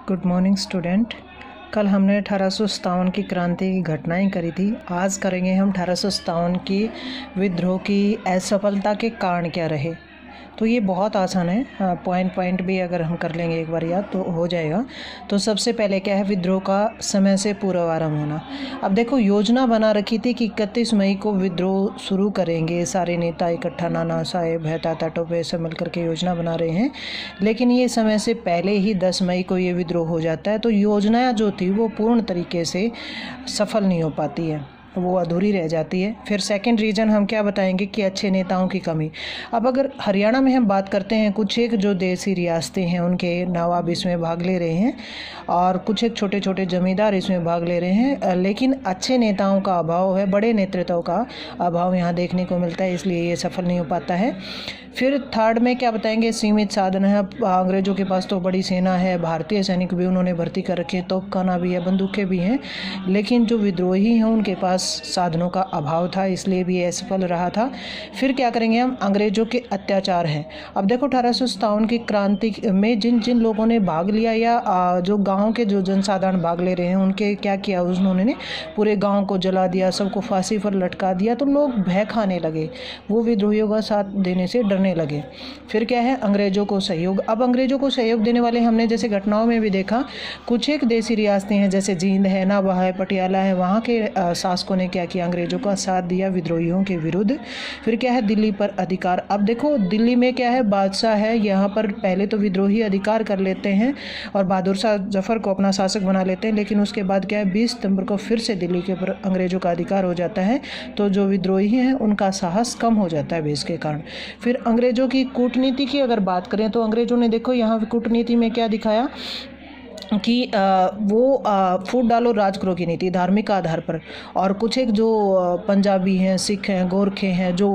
Good morning student. कल हमने 1857 की क्रांति की घटनाएं करी थी। आज करेंगे हम 1857 की विद्रोह की असफलता के कारण क्या रहे। तो ये बहुत आसान है, पॉइंट भी अगर हम कर लेंगे एक बार याद तो हो जाएगा। तो सबसे पहले क्या है, विद्रोह का समय से पूर्व आरंभ होना। अब देखो, योजना बना रखी थी कि 31 मई को विद्रोह शुरू करेंगे। सारे नेता इकट्ठा, नाना साहेब, ताता टोपे सब मिल करके योजना बना रहे हैं, लेकिन ये समय से पहले ही 10 मई को ये विद्रोह हो जाता है। तो योजना जो थी वो पूर्ण तरीके से सफल नहीं हो पाती है, वो अधूरी रह जाती है। फिर सेकंड रीज़न हम क्या बताएंगे कि अच्छे नेताओं की कमी। अब अगर हरियाणा में हम बात करते हैं, कुछ एक जो देसी रियासतें हैं उनके नवाब इसमें भाग ले रहे हैं और कुछ एक छोटे छोटे जमींदार इसमें भाग ले रहे हैं, लेकिन अच्छे नेताओं का अभाव है, बड़े नेतृत्व का अभाव यहाँ देखने को मिलता है, इसलिए ये सफल नहीं हो पाता है। फिर थर्ड में क्या बताएंगे, सीमित साधन है। अंग्रेज़ों के पास तो बड़ी सेना है, भारतीय सैनिक भी उन्होंने भर्ती कर रखे हैं, तोपखाना भी है, बंदूकें भी हैं, लेकिन जो विद्रोही हैं उनके पास साधनों का अभाव था, इसलिए भी असफल रहा था। फिर क्या करेंगे हम, अंग्रेज़ों के अत्याचार हैं। अब देखो, 1857 की क्रांति में जिन जिन लोगों ने भाग लिया या जो गाँव के जो जनसाधारण भाग ले रहे हैं उनके क्या किया, उन्होंने पूरे गाँव को जला दिया, सबको फांसी पर लटका दिया। तो लोग भय खाने लगे, वो विद्रोहियों का साथ देने से डरने लगे। फिर क्या है, अंग्रेज़ों को सहयोग। अब अंग्रेज़ों को सहयोग देने वाले हमने जैसे घटनाओं में भी देखा, कुछ एक देसी रियासतें हैं जैसे जींद है, नाभा है, पटियाला है, वहाँ के शासकों ने क्या किया, अंग्रेज़ों का साथ दिया विद्रोहियों के विरुद्ध। फिर क्या है, दिल्ली पर अधिकार। अब देखो, दिल्ली में क्या है, बादशाह है, यहाँ पर पहले तो विद्रोही अधिकार कर लेते हैं और बहादुर शाह जफर को अपना शासक बना लेते हैं, लेकिन उसके बाद क्या है, 20 सितंबर को फिर से दिल्ली के ऊपर अंग्रेज़ों का अधिकार हो जाता है। तो जो विद्रोही हैं उनका साहस कम हो जाता है बेस के कारण। फिर अंग्रेज़ों की कूटनीति की अगर बात करें तो अंग्रेज़ों ने देखो यहाँ कूटनीति में क्या दिखाया कि वो फूट डालो राज करो की नीति, धार्मिक आधार पर। और कुछ एक जो पंजाबी हैं, सिख हैं, गोरखे हैं, जो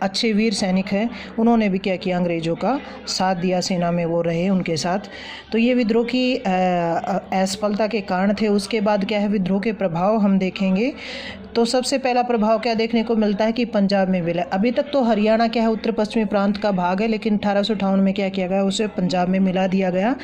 अच्छे वीर सैनिक हैं, उन्होंने भी क्या किया, अंग्रेज़ों का साथ दिया, सेना में वो रहे उनके साथ। तो ये विद्रोह की असफलता के कारण थे। उसके बाद क्या है, विद्रोह के प्रभाव हम देखेंगे। तो सबसे पहला प्रभाव क्या देखने को मिलता है कि पंजाब में मिला। अभी तक तो हरियाणा क्या है, उत्तर पश्चिमी प्रांत का भाग है, लेकिन 1858 में क्या किया गया, उसे पंजाब में मिला दिया गया।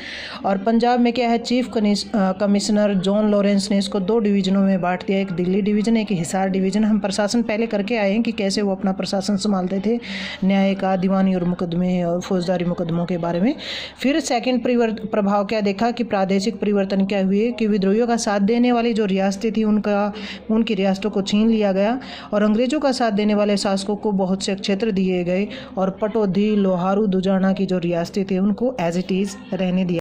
और पंजाब में क्या है, चीफ कमिश्नर जॉन लॉरेंस ने इसको 2 डिवीज़नों में बांट दिया, एक दिल्ली डिवीज़न, एक हिसार डिवीज़न। हम प्रशासन पहले करके आए हैं कि कैसे वो अपना प्रशासन संभालते थे, न्याय का, दीवानी और मुकदमे और फौजदारी मुकदमों के बारे में। फिर सेकेंड प्रभाव क्या देखा कि प्रादेशिक परिवर्तन क्या हुए कि विद्रोहियों का साथ देने वाली जो रियासतें थी उनकी रियासतों को छीन लिया गया और अंग्रेज़ों का साथ देने वाले शासकों को बहुत से क्षेत्र दिए गए और पटौदी, लोहारू, दुजाना की जो रियासतें थी उनको एज इट इज़ रहने दिया।